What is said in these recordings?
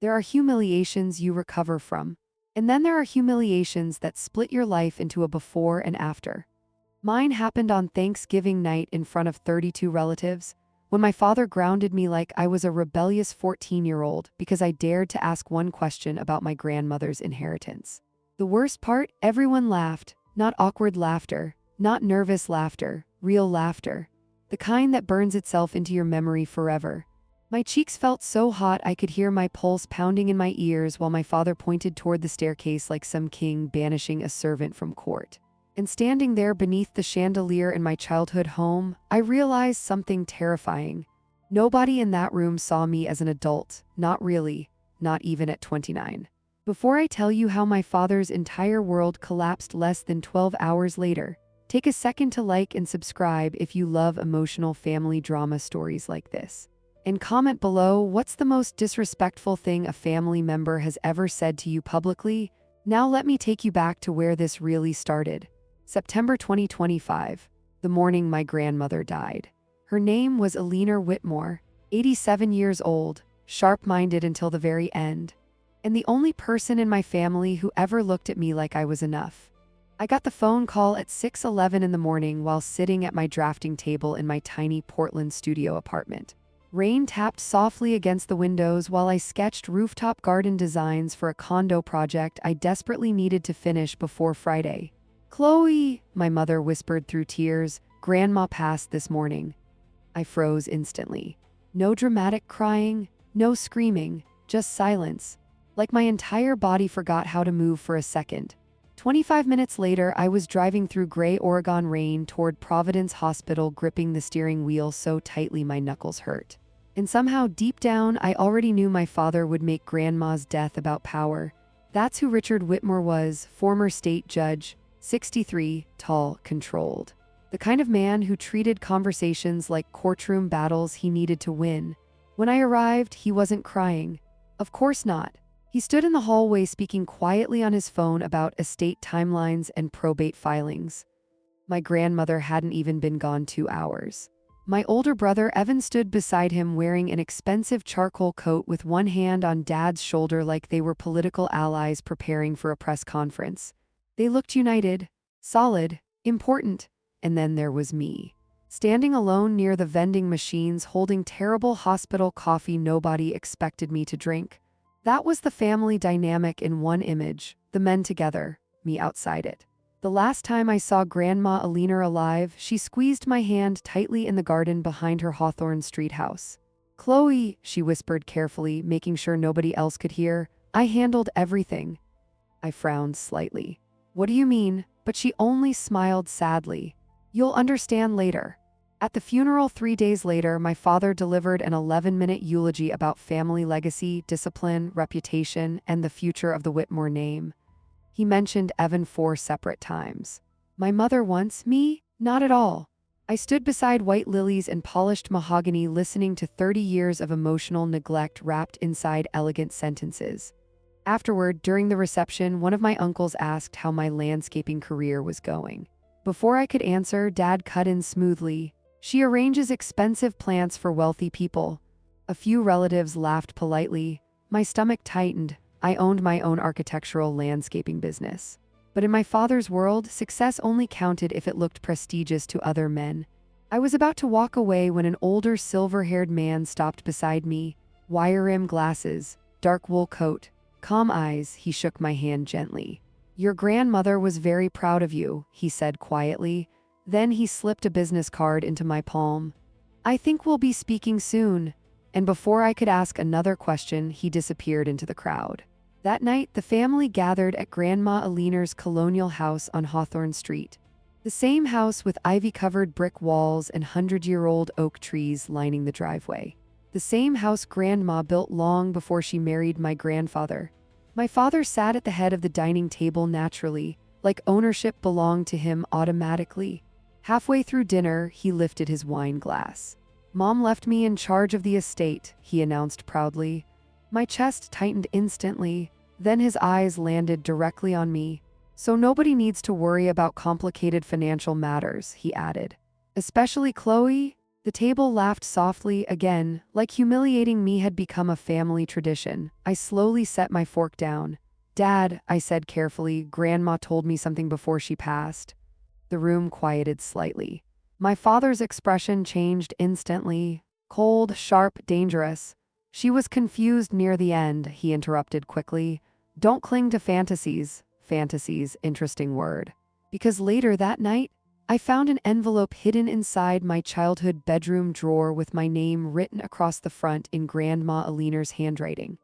There are humiliations you recover from. And then there are humiliations that split your life into a before and after. Mine happened on Thanksgiving night in front of 32 relatives, when my father grounded me like I was a rebellious 14-year-old because I dared to ask one question about my grandmother's inheritance. The worst part, everyone laughed, not awkward laughter, not nervous laughter, real laughter, the kind that burns itself into your memory forever. My cheeks felt so hot I could hear my pulse pounding in my ears while my father pointed toward the staircase like some king banishing a servant from court. And standing there beneath the chandelier in my childhood home, I realized something terrifying. Nobody in that room saw me as an adult, not really, not even at 29. Before I tell you how my father's entire world collapsed less than 12 hours later, take a second to like and subscribe if you love emotional family drama stories like this. And comment below, what's the most disrespectful thing a family member has ever said to you publicly? Now let me take you back to where this really started. September 2025, the morning my grandmother died. Her name was Eleanor Whitmore, 87 years old, sharp-minded until the very end, and the only person in my family who ever looked at me like I was enough. I got the phone call at 6:11 in the morning while sitting at my drafting table in my tiny Portland studio apartment. Rain tapped softly against the windows while I sketched rooftop garden designs for a condo project I desperately needed to finish before Friday. "Chloe," my mother whispered through tears, "Grandma passed this morning." I froze instantly. No dramatic crying, no screaming, just silence. Like my entire body forgot how to move for a second. 25 minutes later, I was driving through gray Oregon rain toward Providence Hospital, gripping the steering wheel so tightly my knuckles hurt. And somehow, deep down, I already knew my father would make Grandma's death about power. That's who Richard Whitmore was, former state judge, 63, tall, controlled. The kind of man who treated conversations like courtroom battles he needed to win. When I arrived, he wasn't crying. Of course not. He stood in the hallway speaking quietly on his phone about estate timelines and probate filings. My grandmother hadn't even been gone 2 hours. My older brother Evan stood beside him wearing an expensive charcoal coat with one hand on Dad's shoulder like they were political allies preparing for a press conference. They looked united, solid, important. And then there was me, standing alone near the vending machines holding terrible hospital coffee nobody expected me to drink. That was the family dynamic in one image, the men together, me outside it. The last time I saw Grandma Eleanor alive, she squeezed my hand tightly in the garden behind her Hawthorne Street house. "Chloe," she whispered carefully, making sure nobody else could hear, "I handled everything." I frowned slightly. "What do you mean?" But she only smiled sadly. "You'll understand later." At the funeral 3 days later, my father delivered an 11-minute eulogy about family legacy, discipline, reputation, and the future of the Whitmore name. He mentioned Evan 4 separate times. My mother once, me? Not at all. I stood beside white lilies and polished mahogany listening to 30 years of emotional neglect wrapped inside elegant sentences. Afterward, during the reception, one of my uncles asked how my landscaping career was going. Before I could answer, Dad cut in smoothly. "She arranges expensive plants for wealthy people." A few relatives laughed politely. My stomach tightened. I owned my own architectural landscaping business. But in my father's world, success only counted if it looked prestigious to other men. I was about to walk away when an older silver-haired man stopped beside me. Wire-rimmed glasses, dark wool coat, calm eyes. He shook my hand gently. "Your grandmother was very proud of you," he said quietly. Then he slipped a business card into my palm. "I think we'll be speaking soon." And before I could ask another question, he disappeared into the crowd. That night, the family gathered at Grandma Eleanor's colonial house on Hawthorne Street. The same house with ivy-covered brick walls and 100-year-old oak trees lining the driveway. The same house Grandma built long before she married my grandfather. My father sat at the head of the dining table naturally, like ownership belonged to him automatically. Halfway through dinner, he lifted his wine glass. "Mom left me in charge of the estate," he announced proudly. My chest tightened instantly, then his eyes landed directly on me. "So nobody needs to worry about complicated financial matters," he added. "Especially Chloe?" The table laughed softly again, like humiliating me had become a family tradition. I slowly set my fork down. "Dad," I said carefully, "Grandma told me something before she passed." The room quieted slightly. My father's expression changed instantly. Cold, sharp, dangerous. "She was confused near the end," he interrupted quickly. "Don't cling to fantasies." Fantasies, interesting word. Because later that night, I found an envelope hidden inside my childhood bedroom drawer with my name written across the front in Grandma Alina's handwriting.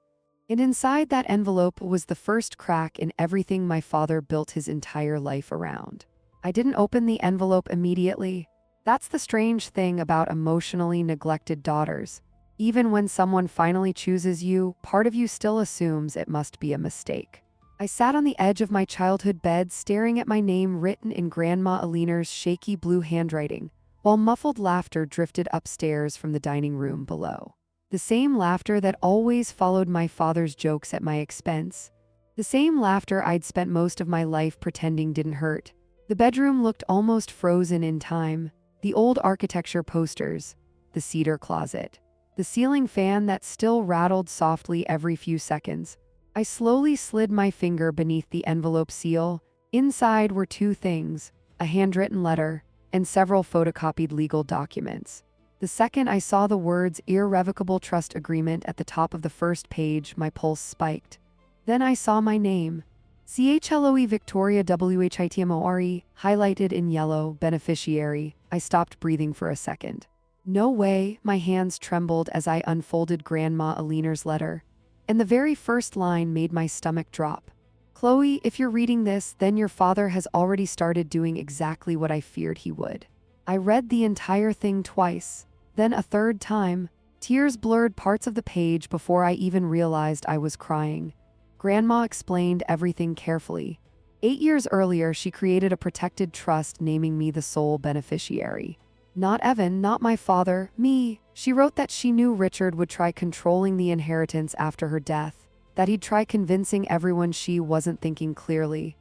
And inside that envelope was the first crack in everything my father built his entire life around. I didn't open the envelope immediately. That's the strange thing about emotionally neglected daughters. Even when someone finally chooses you, part of you still assumes it must be a mistake. I sat on the edge of my childhood bed staring at my name written in Grandma Alina's shaky blue handwriting, while muffled laughter drifted upstairs from the dining room below. The same laughter that always followed my father's jokes at my expense. The same laughter I'd spent most of my life pretending didn't hurt. The bedroom looked almost frozen in time. The old architecture posters, the cedar closet, the ceiling fan that still rattled softly every few seconds. I slowly slid my finger beneath the envelope seal. Inside were two things: a handwritten letter and several photocopied legal documents. The second I saw the words "Irrevocable Trust Agreement" at the top of the first page, my pulse spiked. Then I saw my name. Chloe Victoria Whitmore, highlighted in yellow, beneficiary. I stopped breathing for a second. No way, my hands trembled as I unfolded Grandma Alina's letter. And the very first line made my stomach drop. "Chloe, if you're reading this, then your father has already started doing exactly what I feared he would." I read the entire thing twice, then a third time. Tears blurred parts of the page before I even realized I was crying. Grandma explained everything carefully. 8 years earlier, she created a protected trust naming me the sole beneficiary. Not Evan, not my father, me. She wrote that she knew Richard would try controlling the inheritance after her death, that he'd try convincing everyone she wasn't thinking clearly,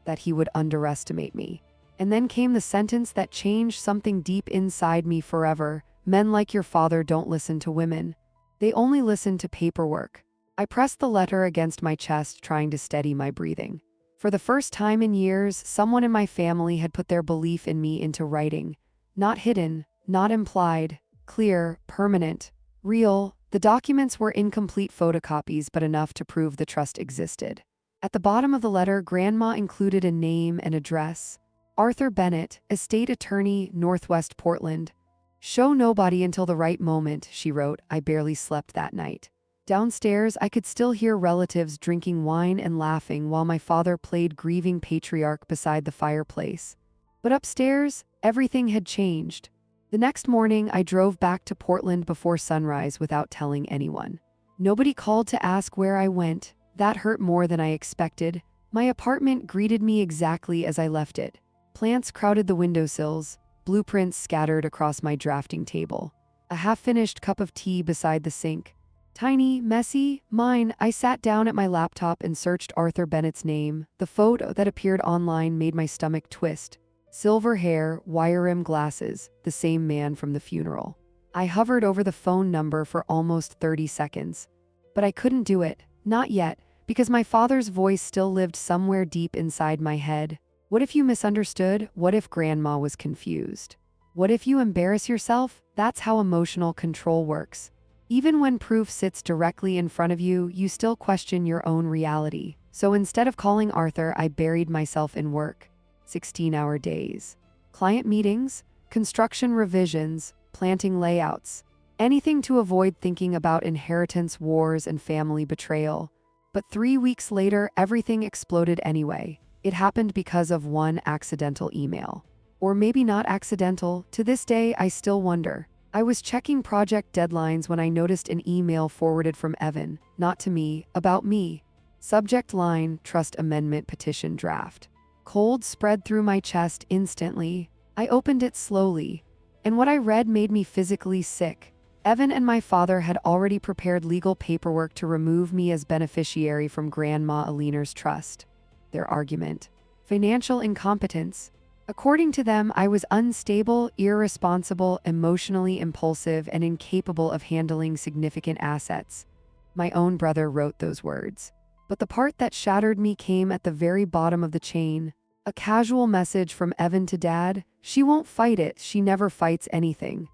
that he would underestimate me. And then came the sentence that changed something deep inside me forever: "Men like your father don't listen to women. They only listen to paperwork." I pressed the letter against my chest, trying to steady my breathing. For the first time in years, someone in my family had put their belief in me into writing. Not hidden, not implied, clear, permanent, real. The documents were incomplete photocopies, but enough to prove the trust existed. At the bottom of the letter, Grandma included a name and address. Arthur Bennett, estate attorney, Northwest Portland. "Show nobody until the right moment," she wrote. I barely slept that night. Downstairs, I could still hear relatives drinking wine and laughing while my father played grieving patriarch beside the fireplace. But upstairs, everything had changed. The next morning, I drove back to Portland before sunrise without telling anyone. Nobody called to ask where I went. That hurt more than I expected. My apartment greeted me exactly as I left it. Plants crowded the windowsills, blueprints scattered across my drafting table. A half-finished cup of tea beside the sink. Tiny, messy, mine. I sat down at my laptop and searched Arthur Bennett's name. The photo that appeared online made my stomach twist. Silver hair, wire-rimmed glasses, the same man from the funeral. I hovered over the phone number for almost 30 seconds. But I couldn't do it, not yet, because my father's voice still lived somewhere deep inside my head. What if you misunderstood? What if Grandma was confused? What if you embarrass yourself? That's how emotional control works. Even when proof sits directly in front of you, you still question your own reality. So instead of calling Arthur, I buried myself in work. 16-hour days. Client meetings, construction revisions, planting layouts. Anything to avoid thinking about inheritance wars and family betrayal. But 3 weeks later, everything exploded anyway. It happened because of one accidental email. Or maybe not accidental. To this day, I still wonder. I was checking project deadlines when I noticed an email forwarded from Evan, not to me, about me. Subject line: Trust Amendment Petition Draft. Cold spread through my chest instantly. I opened it slowly, and what I read made me physically sick. Evan and my father had already prepared legal paperwork to remove me as beneficiary from Grandma Alina's trust. Their argument: financial incompetence. According to them, I was unstable, irresponsible, emotionally impulsive, and incapable of handling significant assets. My own brother wrote those words. But the part that shattered me came at the very bottom of the chain. A casual message from Evan to Dad: "She won't fight it, she never fights anything."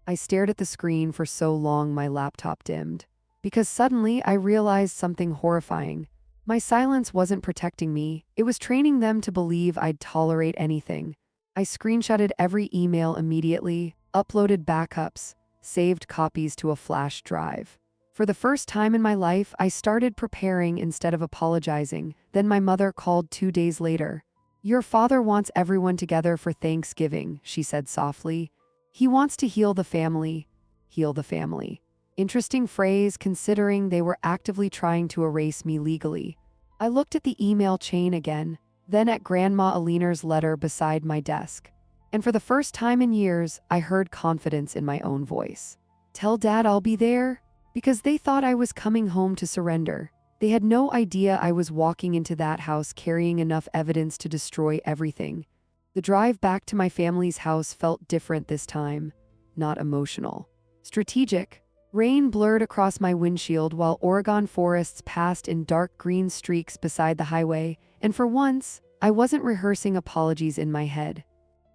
I stared at the screen for so long my laptop dimmed. Because suddenly I realized something horrifying. My silence wasn't protecting me, it was training them to believe I'd tolerate anything. I screenshotted every email immediately, uploaded backups, saved copies to a flash drive. For the first time in my life, I started preparing instead of apologizing. Then my mother called 2 days later. "Your father wants everyone together for Thanksgiving," she said softly. "He wants to heal the family." Heal the family. Interesting phrase, considering they were actively trying to erase me legally. I looked at the email chain again, then at Grandma Aliner's letter beside my desk. And for the first time in years, I heard confidence in my own voice. "Tell Dad I'll be there?" Because they thought I was coming home to surrender. They had no idea I was walking into that house carrying enough evidence to destroy everything. The drive back to my family's house felt different this time. Not emotional. Strategic. Rain blurred across my windshield while Oregon forests passed in dark green streaks beside the highway, and for once, I wasn't rehearsing apologies in my head.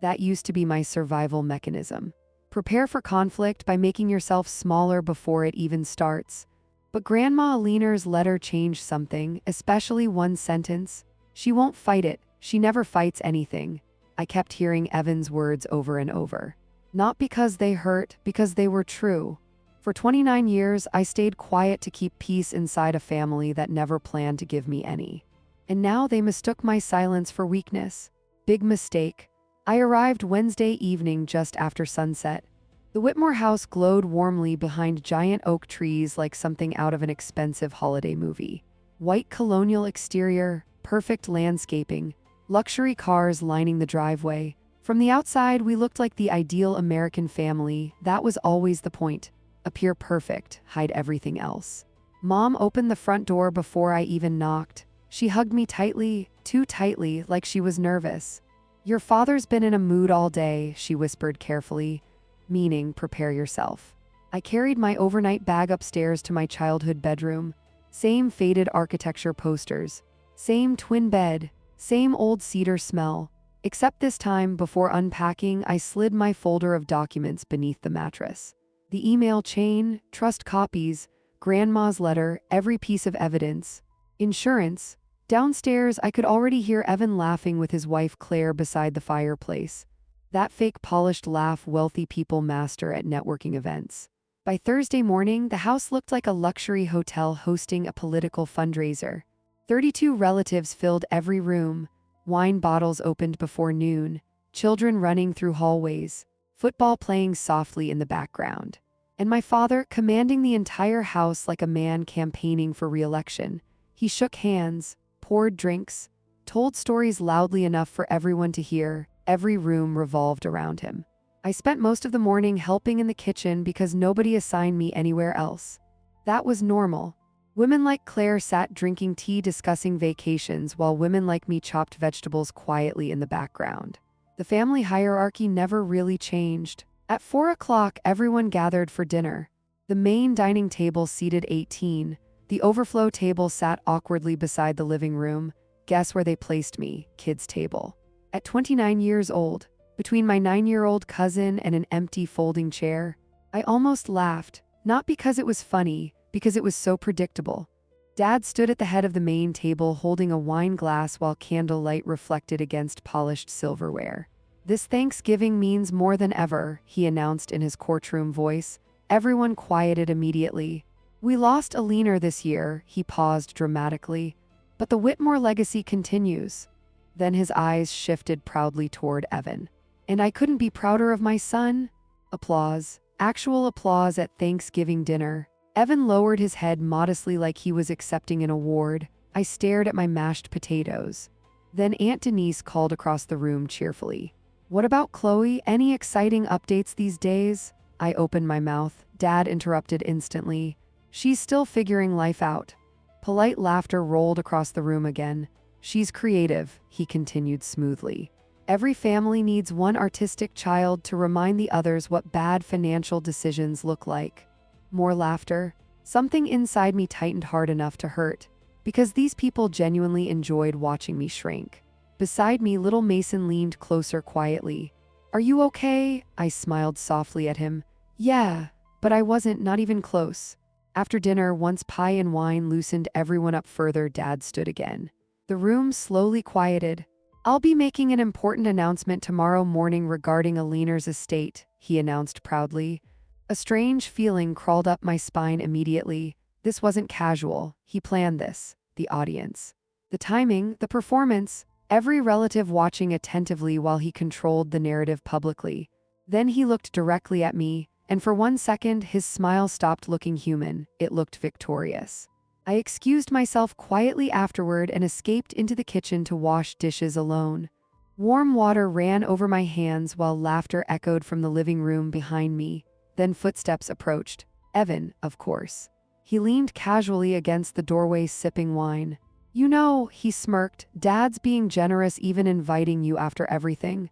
That used to be my survival mechanism. Prepare for conflict by making yourself smaller before it even starts. But Grandma Aliner's letter changed something, especially one sentence. "She won't fight it, she never fights anything." I kept hearing Evan's words over and over. Not because they hurt, because they were true. For 29 years, I stayed quiet to keep peace inside a family that never planned to give me any. And now they mistook my silence for weakness. Big mistake. I arrived Wednesday evening just after sunset. The Whitmore house glowed warmly behind giant oak trees like something out of an expensive holiday movie. White colonial exterior, perfect landscaping, luxury cars lining the driveway. From the outside, we looked like the ideal American family. That was always the point. Appear perfect, hide everything else. Mom opened the front door before I even knocked. She hugged me tightly, too tightly, like she was nervous. "Your father's been in a mood all day," she whispered carefully, meaning prepare yourself. I carried my overnight bag upstairs to my childhood bedroom. Same faded architecture posters, same twin bed, same old cedar smell. Except this time, before unpacking, I slid my folder of documents beneath the mattress. The email chain, trust copies, Grandma's letter, every piece of evidence. Insurance. Downstairs, I could already hear Evan laughing with his wife Claire beside the fireplace. That fake polished laugh wealthy people master at networking events. By Thursday morning, the house looked like a luxury hotel hosting a political fundraiser. 32 relatives filled every room. Wine bottles opened before noon. Children running through hallways. Football playing softly in the background. And my father commanding the entire house like a man campaigning for re-election. He shook hands, poured drinks, told stories loudly enough for everyone to hear. Every room revolved around him. I spent most of the morning helping in the kitchen because nobody assigned me anywhere else. That was normal. Women like Claire sat drinking tea discussing vacations while women like me chopped vegetables quietly in the background. The family hierarchy never really changed. At 4 o'clock, everyone gathered for dinner. The main dining table seated 18. The overflow table sat awkwardly beside the living room. Guess where they placed me? Kids' table. At 29 years old, between my 9-year-old cousin and an empty folding chair, I almost laughed, not because it was funny, because it was so predictable. Dad stood at the head of the main table holding a wine glass while candlelight reflected against polished silverware. "This Thanksgiving means more than ever," he announced in his courtroom voice. Everyone quieted immediately. "We lost a leaner this year," he paused dramatically. "But the Whitmore legacy continues." Then his eyes shifted proudly toward Evan. "And I couldn't be prouder of my son." Applause. Actual applause at Thanksgiving dinner. Evan lowered his head modestly like he was accepting an award. I stared at my mashed potatoes. Then Aunt Denise called across the room cheerfully. "What about Chloe? Any exciting updates these days?" I opened my mouth. Dad interrupted instantly. "She's still figuring life out." Polite laughter rolled across the room again. "She's creative," he continued smoothly. Every family needs one artistic child to remind the others what bad financial decisions look like. More laughter. Something inside me tightened hard enough to hurt, because these people genuinely enjoyed watching me shrink. Beside me, little Mason leaned closer quietly. "Are you okay?" I smiled softly at him. "Yeah, but I wasn't, not even close." After dinner, once pie and wine loosened everyone up further, Dad stood again. The room slowly quieted. "I'll be making an important announcement tomorrow morning regarding Aliner's estate," he announced proudly. A strange feeling crawled up my spine immediately. This wasn't casual. He planned this. The audience. The timing, the performance, every relative watching attentively while he controlled the narrative publicly. Then he looked directly at me, and for 1 second his smile stopped looking human. It looked victorious. I excused myself quietly afterward and escaped into the kitchen to wash dishes alone. Warm water ran over my hands while laughter echoed from the living room behind me. Then footsteps approached. Evan, of course. He leaned casually against the doorway sipping wine. "You know," he smirked, "Dad's being generous, even inviting you after everything."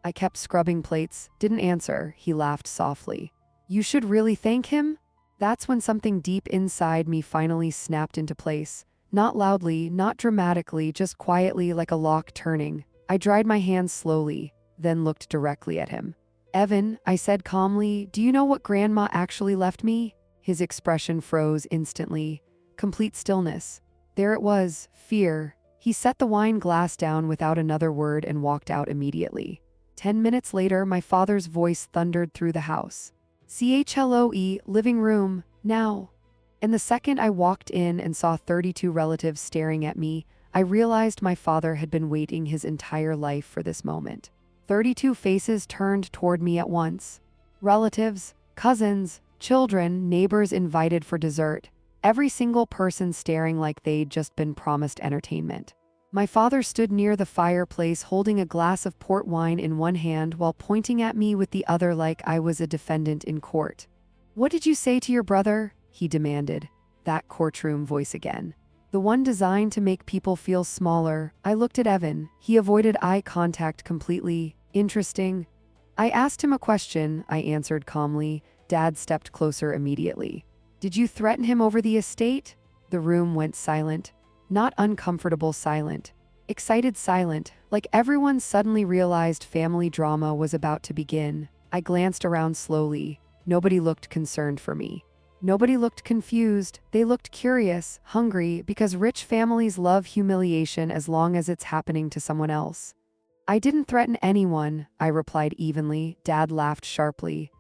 I kept scrubbing plates, didn't answer. He laughed softly. "You should really thank him?" That's when something deep inside me finally snapped into place. Not loudly, not dramatically, just quietly, like a lock turning. I dried my hands slowly, then looked directly at him. "Evan," I said calmly, "do you know what Grandma actually left me?" His expression froze instantly. Complete stillness. There it was, fear. He set the wine glass down without another word and walked out immediately. 10 minutes later, my father's voice thundered through the house. "CHLOE, living room, now." And the second I walked in and saw 32 relatives staring at me, I realized my father had been waiting his entire life for this moment. 32 faces turned toward me at once. Relatives, cousins, children, neighbors invited for dessert. Every single person staring like they'd just been promised entertainment. My father stood near the fireplace holding a glass of port wine in one hand while pointing at me with the other like I was a defendant in court. "What did you say to your brother?" he demanded. That courtroom voice again. The one designed to make people feel smaller. I looked at Evan. He avoided eye contact completely. "Interesting." I asked him a question, I answered calmly. Dad stepped closer immediately. "Did you threaten him over the estate?" The room went silent. Not uncomfortable silent. Excited silent, like everyone suddenly realized family drama was about to begin. I glanced around slowly. Nobody looked concerned for me. Nobody looked confused. They looked curious, hungry, because rich families love humiliation as long as it's happening to someone else. "I didn't threaten anyone," I replied evenly. Dad laughed sharply.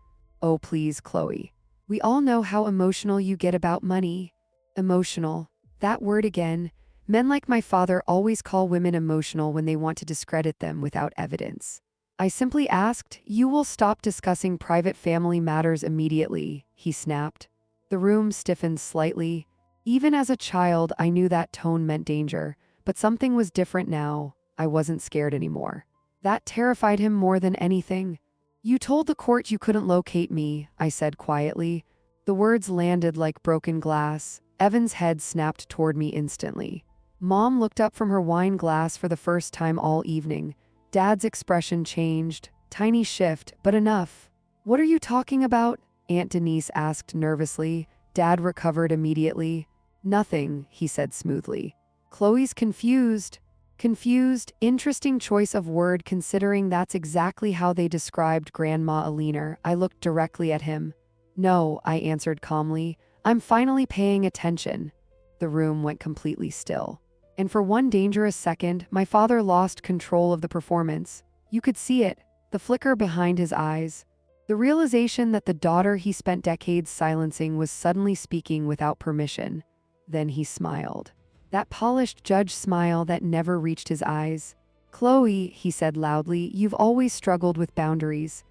"Oh, please, Chloe. We all know how emotional you get about money." Emotional. That word again. Men like my father always call women emotional when they want to discredit them without evidence. I simply asked, "You will stop discussing private family matters immediately," he snapped. The room stiffened slightly. Even as a child, I knew that tone meant danger, but something was different now. I wasn't scared anymore. That terrified him more than anything. "You told the court you couldn't locate me," I said quietly. The words landed like broken glass. Evan's head snapped toward me instantly. Mom looked up from her wine glass for the first time all evening. Dad's expression changed. Tiny shift, but enough. "What are you talking about?" Aunt Denise asked nervously. Dad recovered immediately. "Nothing," he said smoothly. "Chloe's confused." Confused, interesting choice of word considering that's exactly how they described Grandma Aliner. I looked directly at him. "No," I answered calmly. "I'm finally paying attention." The room went completely still. And for one dangerous second, my father lost control of the performance. You could see it, the flicker behind his eyes. The realization that the daughter he spent decades silencing was suddenly speaking without permission. Then he smiled. That polished judge smile that never reached his eyes. "Chloe," he said loudly, "you've always struggled with boundaries."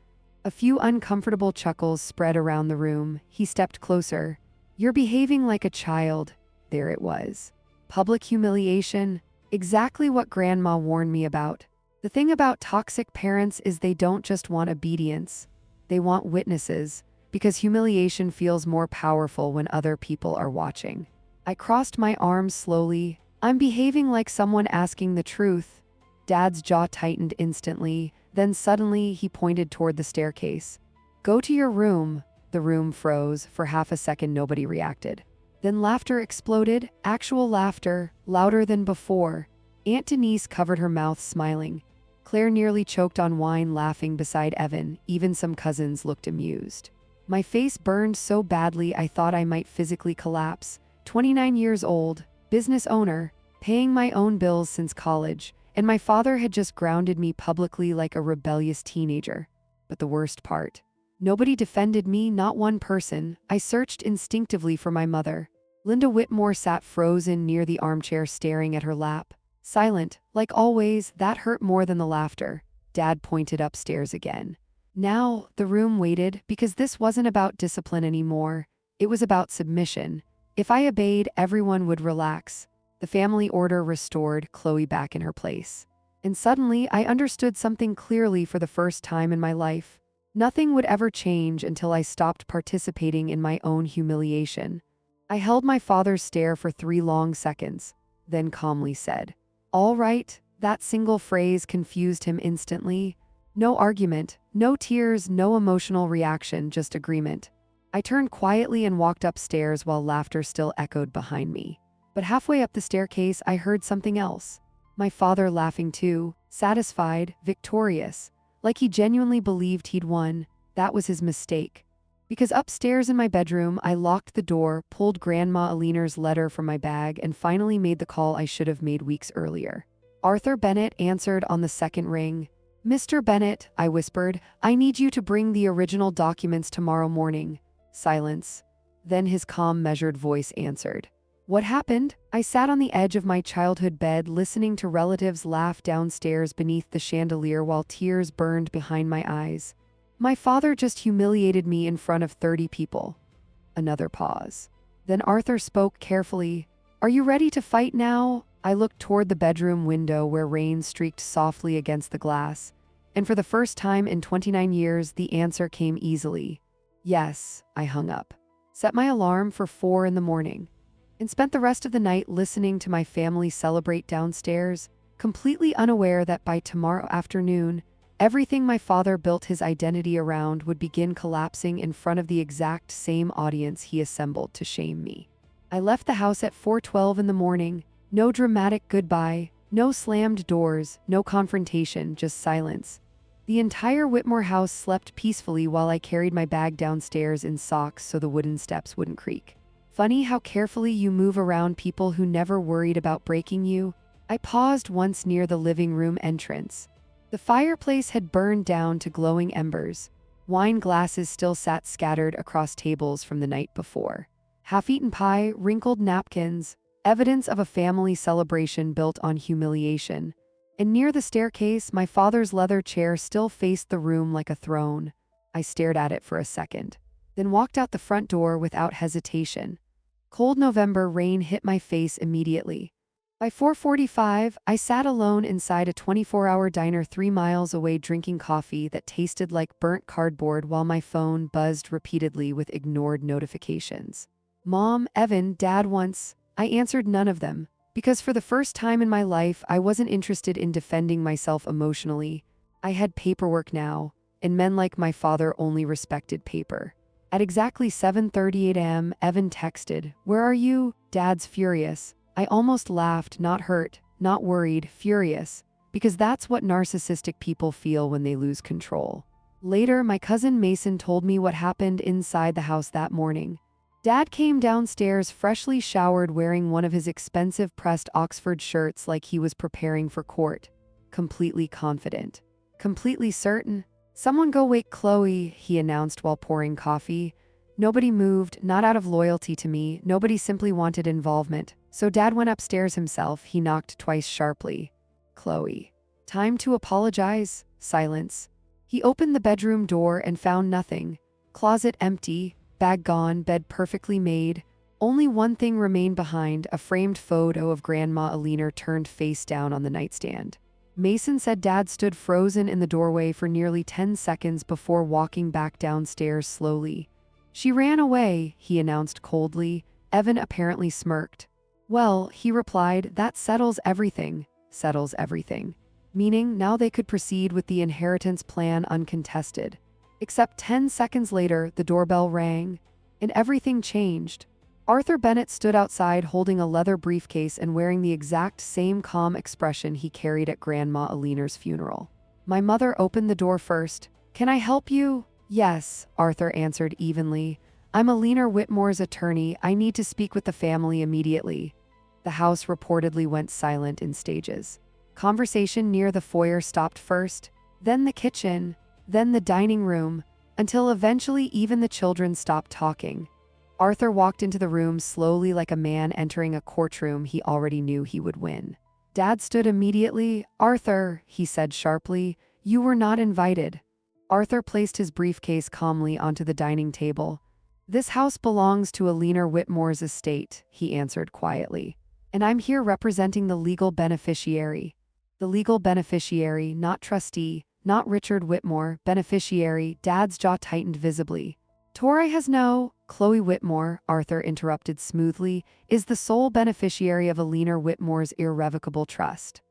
A few uncomfortable chuckles spread around the room. He stepped closer. "You're behaving like a child." There it was. Public humiliation. Exactly what Grandma warned me about. The thing about toxic parents is they don't just want obedience. They want witnesses, because humiliation feels more powerful when other people are watching. I crossed my arms slowly. "I'm behaving like someone asking the truth." Dad's jaw tightened instantly, then suddenly he pointed toward the staircase. "Go to your room." The room froze. For half a second nobody reacted. Then laughter exploded, actual laughter, louder than before. Aunt Denise covered her mouth smiling. Claire nearly choked on wine laughing beside Evan. Even some cousins looked amused. My face burned so badly I thought I might physically collapse. 29 years old, business owner, paying my own bills since college, and my father had just grounded me publicly like a rebellious teenager. But the worst part, nobody defended me, not one person. I searched instinctively for my mother. Linda Whitmore sat frozen near the armchair staring at her lap. Silent, like always. That hurt more than the laughter. Dad pointed upstairs again. Now, the room waited, because this wasn't about discipline anymore. It was about submission. If I obeyed, everyone would relax. The family order restored, Chloe back in her place. And suddenly, I understood something clearly for the first time in my life. Nothing would ever change until I stopped participating in my own humiliation. I held my father's stare for 3 long seconds, then calmly said, "All right." That single phrase confused him instantly. No argument, no tears, no emotional reaction, just agreement. I turned quietly and walked upstairs while laughter still echoed behind me. But halfway up the staircase, I heard something else. My father laughing too, satisfied, victorious, like he genuinely believed he'd won. That was his mistake. Because upstairs in my bedroom, I locked the door, pulled Grandma Aliner's letter from my bag, and finally made the call I should have made weeks earlier. Arthur Bennett answered on the second ring. "Mr. Bennett," I whispered, "I need you to bring the original documents tomorrow morning." Silence. Then his calm, measured voice answered. "What happened?" I sat on the edge of my childhood bed, listening to relatives laugh downstairs beneath the chandelier while tears burned behind my eyes. "My father just humiliated me in front of 30 people. Another pause. Then Arthur spoke carefully. "Are you ready to fight now?" I looked toward the bedroom window where rain streaked softly against the glass. And for the first time in 29 years, the answer came easily. "Yes." I hung up, set my alarm for 4 in the morning, and spent the rest of the night listening to my family celebrate downstairs, completely unaware that by tomorrow afternoon, everything my father built his identity around would begin collapsing in front of the exact same audience he assembled to shame me. I left the house at 4:12 in the morning. No dramatic goodbye, no slammed doors, no confrontation, just silence. The entire Whitmore house slept peacefully while I carried my bag downstairs in socks so the wooden steps wouldn't creak. Funny how carefully you move around people who never worried about breaking you. I paused once near the living room entrance. The fireplace had burned down to glowing embers. Wine glasses still sat scattered across tables from the night before. Half-eaten pie, wrinkled napkins, evidence of a family celebration built on humiliation. And near the staircase, my father's leather chair still faced the room like a throne. I stared at it for a second, then walked out the front door without hesitation. Cold November rain hit my face immediately. By 4:45, I sat alone inside a 24-hour diner 3 miles away drinking coffee that tasted like burnt cardboard while my phone buzzed repeatedly with ignored notifications. Mom, Evan, Dad once. I answered none of them, because for the first time in my life, I wasn't interested in defending myself emotionally. I had paperwork now, and men like my father only respected paper. At exactly 7:38 a.m., Evan texted, "Where are you?" Dad's furious. I almost laughed, not hurt, not worried, furious, because that's what narcissistic people feel when they lose control. Later, my cousin Mason told me what happened inside the house that morning. Dad came downstairs freshly showered, wearing one of his expensive pressed Oxford shirts like he was preparing for court. Completely confident. Completely certain. "Someone go wake Chloe," he announced while pouring coffee. Nobody moved, not out of loyalty to me. Nobody simply wanted involvement. So Dad went upstairs himself. He knocked twice sharply. "Chloe." "Time to apologize." Silence. He opened the bedroom door and found nothing. Closet empty. Bag gone, bed perfectly made. Only one thing remained behind, a framed photo of Grandma Aliner turned face down on the nightstand. Mason said Dad stood frozen in the doorway for nearly 10 seconds before walking back downstairs slowly. "She ran away," he announced coldly. Evan apparently smirked. "Well," he replied, "that settles everything." Settles everything. meaning now they could proceed with the inheritance plan uncontested. Except 10 seconds later, the doorbell rang, and everything changed. Arthur Bennett stood outside holding a leather briefcase and wearing the exact same calm expression he carried at Grandma Alina's funeral. My mother opened the door first. "Can I help you?" "Yes," Arthur answered evenly. "I'm Alina Whitmore's attorney. I need to speak with the family immediately." The house reportedly went silent in stages. Conversation near the foyer stopped first, then the kitchen, then the dining room, until eventually even the children stopped talking. Arthur walked into the room slowly like a man entering a courtroom he already knew he would win. Dad stood immediately. "Arthur," he said sharply, "you were not invited." Arthur placed his briefcase calmly onto the dining table. "This house belongs to Alina Whitmore's estate," he answered quietly. "And I'm here representing the legal beneficiary." The legal beneficiary, not trustee, not Richard Whitmore, beneficiary. Dad's jaw tightened visibly. "Tori has no—" "Chloe Whitmore," Arthur interrupted smoothly, "is the sole beneficiary of Alina Whitmore's irrevocable trust."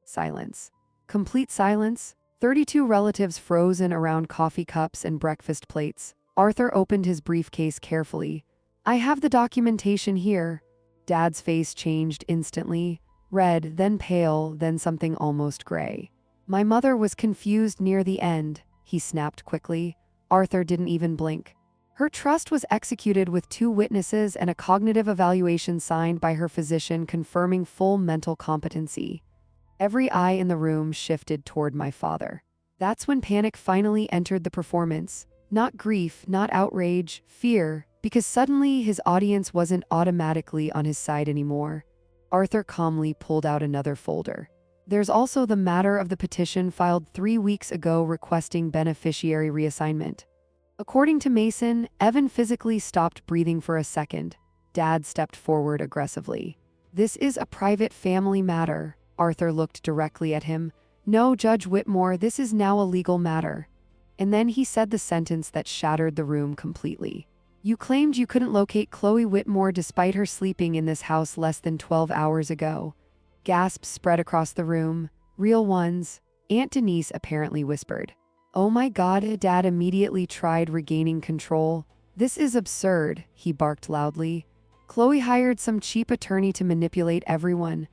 Silence. Complete silence. 32 relatives frozen around coffee cups and breakfast plates. Arthur opened his briefcase carefully. "I have the documentation here." Dad's face changed instantly. Red, then pale, then something almost gray. "My mother was confused near the end," he snapped quickly. Arthur didn't even blink. "Her trust was executed with 2 witnesses and a cognitive evaluation signed by her physician confirming full mental competency." Every eye in the room shifted toward my father. That's when panic finally entered the performance. Not grief, not outrage, fear, because suddenly his audience wasn't automatically on his side anymore. Arthur calmly pulled out another folder. "There's also the matter of the petition filed 3 weeks ago requesting beneficiary reassignment." According to Mason, Evan physically stopped breathing for a second. Dad stepped forward aggressively. "This is a private family matter." Arthur looked directly at him. "No, Judge Whitmore, this is now a legal matter." And then he said the sentence that shattered the room completely. "You claimed you couldn't locate Chloe Whitmore despite her sleeping in this house less than 12 hours ago." Gasps spread across the room. "Real ones," Aunt Denise apparently whispered. "Oh my God," Dad immediately tried regaining control. "This is absurd," he barked loudly. "Chloe hired some cheap attorney to manipulate everyone."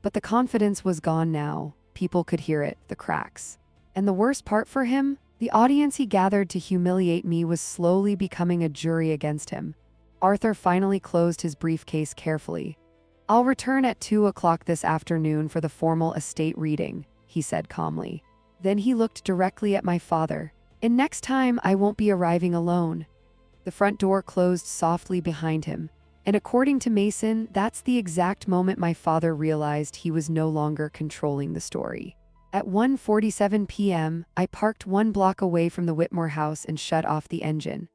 But the confidence was gone now. People could hear it, the cracks. And the worst part for him? The audience he gathered to humiliate me was slowly becoming a jury against him. Arthur finally closed his briefcase carefully. "I'll return at 2 o'clock this afternoon for the formal estate reading," he said calmly. Then he looked directly at my father. "And next time I won't be arriving alone." The front door closed softly behind him. And according to Mason, that's the exact moment my father realized he was no longer controlling the story. At 1:47 p.m., I parked 1 block away from the Whitmore house and shut off the engine.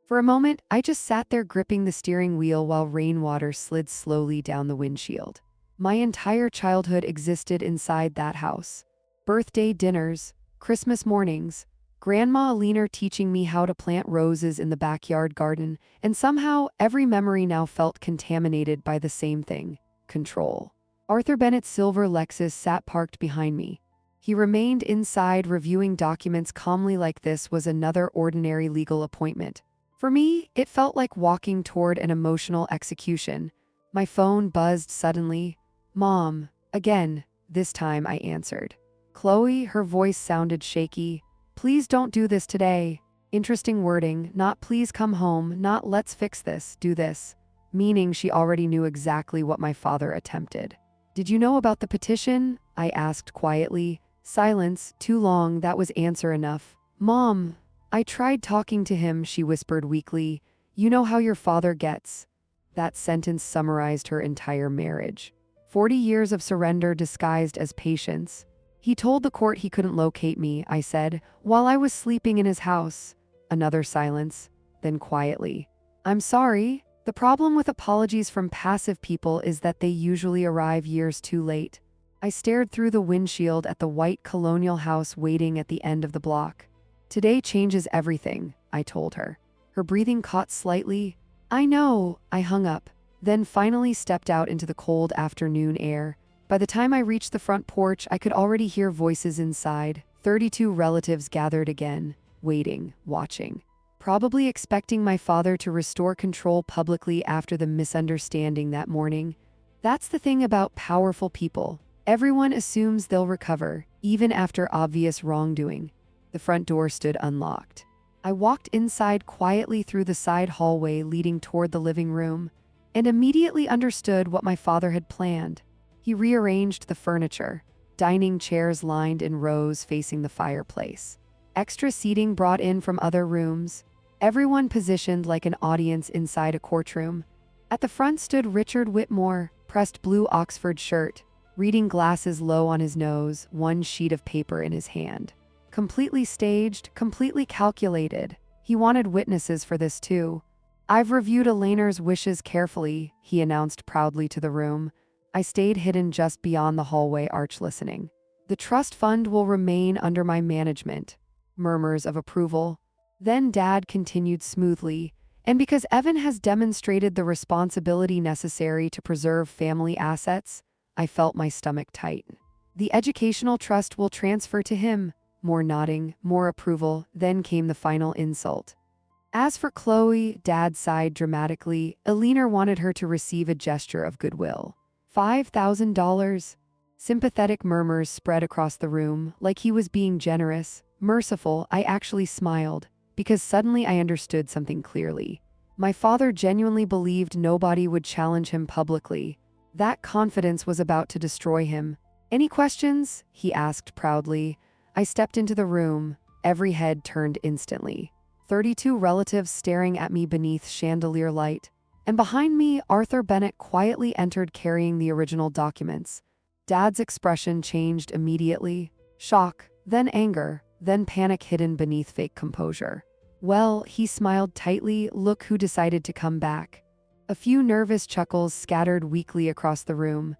For a moment, I just sat there gripping the steering wheel while rainwater slid slowly down the windshield. My entire childhood existed inside that house. Birthday dinners, Christmas mornings, Grandma Alina teaching me how to plant roses in the backyard garden, and somehow every memory now felt contaminated by the same thing: control. Arthur Bennett's silver Lexus sat parked behind me. He remained inside reviewing documents calmly like this was another ordinary legal appointment. For me, it felt like walking toward an emotional execution. My phone buzzed suddenly. "Mom." Again. This time I answered. "Chloe," her voice sounded shaky. "Please don't do this today." Interesting wording, not "please come home," not "let's fix this, do this." Meaning she already knew exactly what my father attempted. "Did you know about the petition?" I asked quietly. Silence, too long, that was answer enough. "Mom, I tried talking to him," she whispered weakly. "You know how your father gets." That sentence summarized her entire marriage. 40 years of surrender disguised as patience. "He told the court he couldn't locate me," I said, "while I was sleeping in his house." Another silence, then quietly. "I'm sorry. The problem with apologies from passive people is that they usually arrive years too late." I stared through the windshield at the white colonial house waiting at the end of the block. "Today changes everything," I told her. Her breathing caught slightly. "I know," I hung up, then finally stepped out into the cold afternoon air. By the time I reached the front porch, I could already hear voices inside. 32 relatives gathered again, waiting, watching, probably expecting my father to restore control publicly after the misunderstanding that morning. That's the thing about powerful people. Everyone assumes they'll recover, even after obvious wrongdoing. The front door stood unlocked. I walked inside quietly through the side hallway leading toward the living room, and immediately understood what my father had planned. He rearranged the furniture, dining chairs lined in rows facing the fireplace, extra seating brought in from other rooms, everyone positioned like an audience inside a courtroom. At the front stood Richard Whitmore, pressed blue Oxford shirt, reading glasses low on his nose, one sheet of paper in his hand. Completely staged, completely calculated. He wanted witnesses for this too. "I've reviewed Elainer's wishes carefully," he announced proudly to the room. I stayed hidden just beyond the hallway arch listening. "The trust fund will remain under my management." Murmurs of approval. Then Dad continued smoothly, "And because Evan has demonstrated the responsibility necessary to preserve family assets," I felt my stomach tighten. "The educational trust will transfer to him." More nodding, more approval, then came the final insult. "As for Chloe," Dad sighed dramatically, "Eleanor wanted her to receive a gesture of goodwill. $5,000. Sympathetic murmurs spread across the room, like he was being generous, merciful. I actually smiled, because suddenly I understood something clearly. My father genuinely believed nobody would challenge him publicly. That confidence was about to destroy him. "Any questions?" he asked proudly. I stepped into the room, every head turned instantly. 32 relatives staring at me beneath chandelier light. And behind me, Arthur Bennett quietly entered carrying the original documents. Dad's expression changed immediately. Shock, then anger, then panic hidden beneath fake composure. "Well," he smiled tightly, "look who decided to come back." A few nervous chuckles scattered weakly across the room.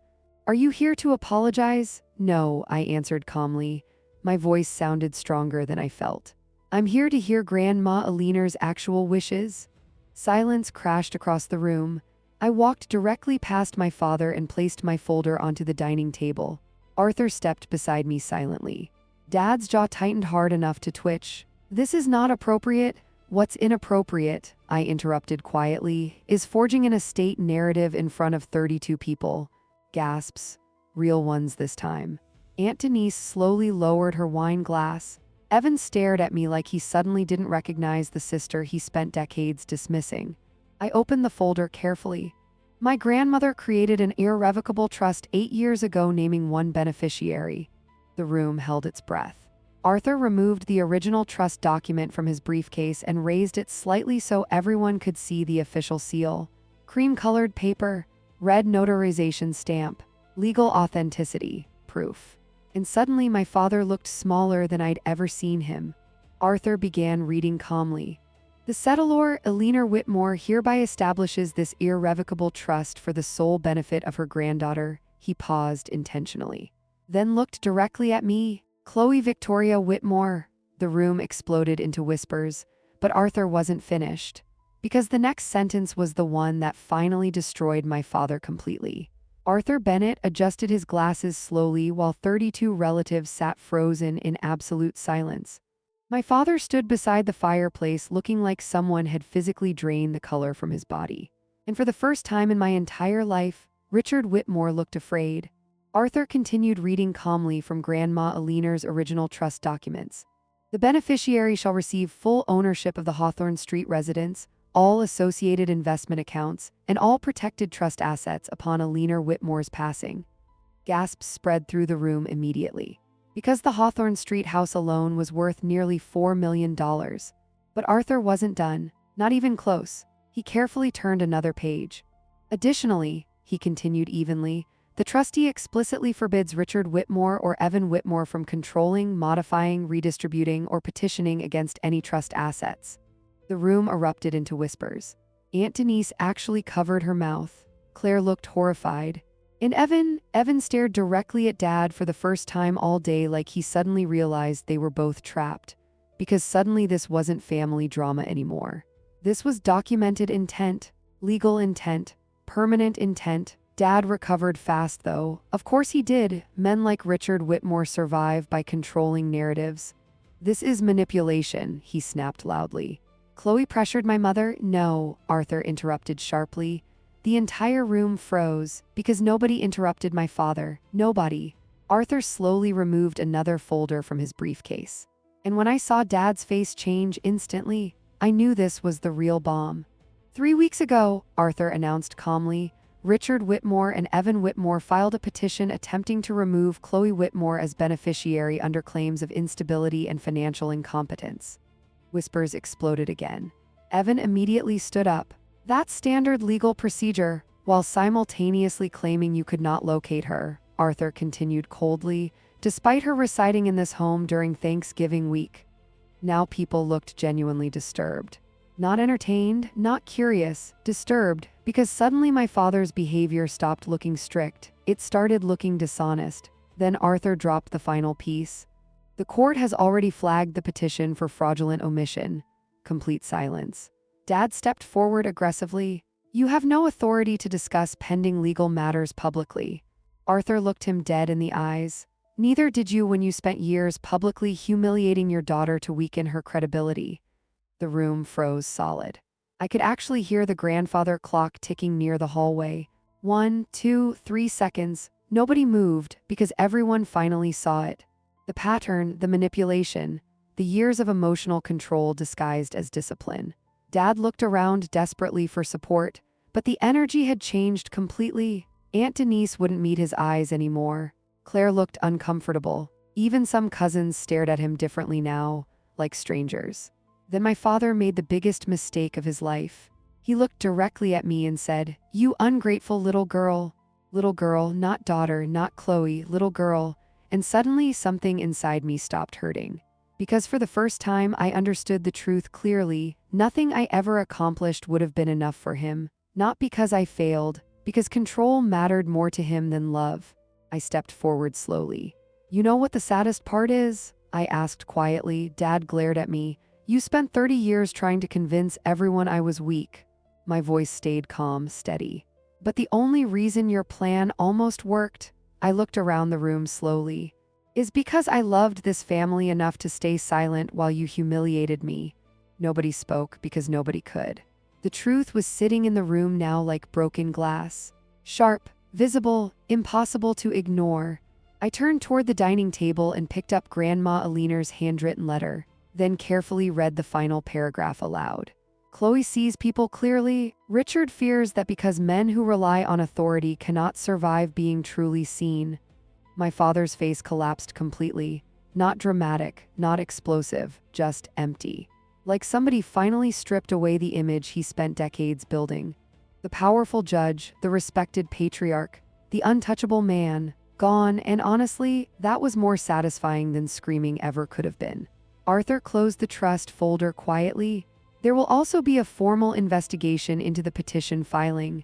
"Are you here to apologize?" "No," I answered calmly. My voice sounded stronger than I felt. "I'm here to hear Grandma Eleanor's actual wishes." Silence crashed across the room. I walked directly past my father and placed my folder onto the dining table. Arthur stepped beside me silently. Dad's jaw tightened hard enough to twitch. "This is not appropriate." "What's inappropriate," I interrupted quietly, "is forging an estate narrative in front of 32 people." Gasps. Real ones this time. Aunt Denise slowly lowered her wine glass. Evan stared at me like he suddenly didn't recognize the sister he spent decades dismissing. I opened the folder carefully. "My grandmother created an irrevocable trust 8 years ago, naming one beneficiary." The room held its breath. Arthur removed the original trust document from his briefcase and raised it slightly so everyone could see the official seal. Cream-colored paper, red notarization stamp, legal authenticity, proof. And suddenly my father looked smaller than I'd ever seen him. Arthur began reading calmly. "The settlor, Eleanor Whitmore, hereby establishes this irrevocable trust for the sole benefit of her granddaughter." He paused intentionally, then looked directly at me. "Chloe Victoria Whitmore." The room exploded into whispers, but Arthur wasn't finished, because the next sentence was the one that finally destroyed my father completely. Arthur Bennett adjusted his glasses slowly while 32 relatives sat frozen in absolute silence. My father stood beside the fireplace looking like someone had physically drained the color from his body. And for the first time in my entire life, Richard Whitmore looked afraid. Arthur continued reading calmly from Grandma Eleanor's original trust documents. "The beneficiary shall receive full ownership of the Hawthorne Street residence, all associated investment accounts, and all protected trust assets upon Eleanor Whitmore's passing." Gasps spread through the room immediately, because the Hawthorne Street house alone was worth nearly $4 million. But Arthur wasn't done, not even close. He carefully turned another page. "Additionally," he continued evenly, "the trustee explicitly forbids Richard Whitmore or Evan Whitmore from controlling, modifying, redistributing, or petitioning against any trust assets." The room erupted into whispers. Aunt Denise actually covered her mouth. Claire looked horrified. And Evan stared directly at Dad for the first time all day, like he suddenly realized they were both trapped. Because suddenly this wasn't family drama anymore. This was documented intent, legal intent, permanent intent, Dad recovered fast, though. Of course he did. Men like Richard Whitmore survive by controlling narratives. This is manipulation, he snapped loudly. Chloe pressured my mother? No, Arthur interrupted sharply. The entire room froze, because nobody interrupted my father. Nobody. Arthur slowly removed another folder from his briefcase. And when I saw Dad's face change instantly, I knew this was the real bomb. 3 weeks ago, Arthur announced calmly, Richard Whitmore and Evan Whitmore filed a petition attempting to remove Chloe Whitmore as beneficiary under claims of instability and financial incompetence. Whispers exploded again. Evan immediately stood up. That's standard legal procedure, while simultaneously claiming you could not locate her, Arthur continued coldly, despite her residing in this home during Thanksgiving week. Now people looked genuinely disturbed. Not entertained, not curious, disturbed, because suddenly my father's behavior stopped looking strict. It started looking dishonest. Then Arthur dropped the final piece. The court has already flagged the petition for fraudulent omission. Complete silence. Dad stepped forward aggressively. You have no authority to discuss pending legal matters publicly. Arthur looked him dead in the eyes. Neither did you when you spent years publicly humiliating your daughter to weaken her credibility. The room froze solid. I could actually hear the grandfather clock ticking near the hallway. 1, 2, 3 seconds. Nobody moved because everyone finally saw it. The pattern, the manipulation, the years of emotional control disguised as discipline. Dad looked around desperately for support, but the energy had changed completely. Aunt Denise wouldn't meet his eyes anymore. Claire looked uncomfortable. Even some cousins stared at him differently now, like strangers. Then my father made the biggest mistake of his life. He looked directly at me and said, You ungrateful little girl. Little girl, not daughter, not Chloe, little girl. And suddenly something inside me stopped hurting. Because for the first time I understood the truth clearly. Nothing I ever accomplished would have been enough for him. Not because I failed, because control mattered more to him than love. I stepped forward slowly. You know what the saddest part is? I asked quietly. Dad glared at me. You spent 30 years trying to convince everyone I was weak. My voice stayed calm, steady. But the only reason your plan almost worked, I looked around the room slowly, is because I loved this family enough to stay silent while you humiliated me. Nobody spoke because nobody could. The truth was sitting in the room now like broken glass. Sharp, visible, impossible to ignore. I turned toward the dining table and picked up Grandma Alina's handwritten letter, then carefully read the final paragraph aloud. Chloe sees people clearly. Richard fears that because men who rely on authority cannot survive being truly seen. My father's face collapsed completely. Not dramatic, not explosive, just empty. Like somebody finally stripped away the image he spent decades building. The powerful judge, the respected patriarch, the untouchable man, gone, and honestly, that was more satisfying than screaming ever could have been. Arthur closed the trust folder quietly. There will also be a formal investigation into the petition filing.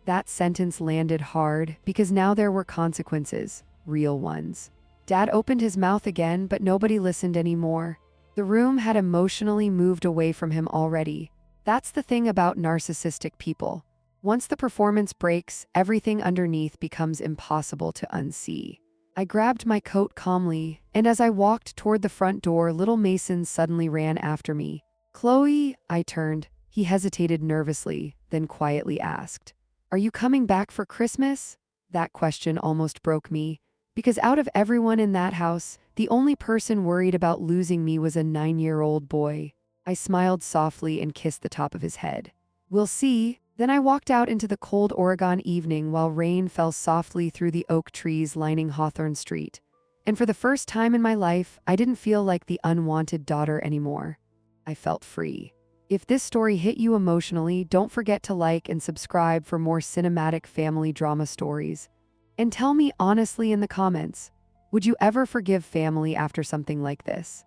That sentence landed hard because now there were consequences, real ones. Dad opened his mouth again, but nobody listened anymore. The room had emotionally moved away from him already. That's the thing about narcissistic people. Once the performance breaks, everything underneath becomes impossible to unsee. I grabbed my coat calmly, and as I walked toward the front door, little Mason suddenly ran after me. Chloe, I turned. He hesitated nervously, then quietly asked, Are you coming back for Christmas? That question almost broke me, because out of everyone in that house, the only person worried about losing me was a 9-year-old boy. I smiled softly and kissed the top of his head. We'll see. Then I walked out into the cold Oregon evening while rain fell softly through the oak trees lining Hawthorne Street. And for the first time in my life, I didn't feel like the unwanted daughter anymore. I felt free. If this story hit you emotionally, don't forget to like and subscribe for more cinematic family drama stories. And tell me honestly in the comments, would you ever forgive family after something like this?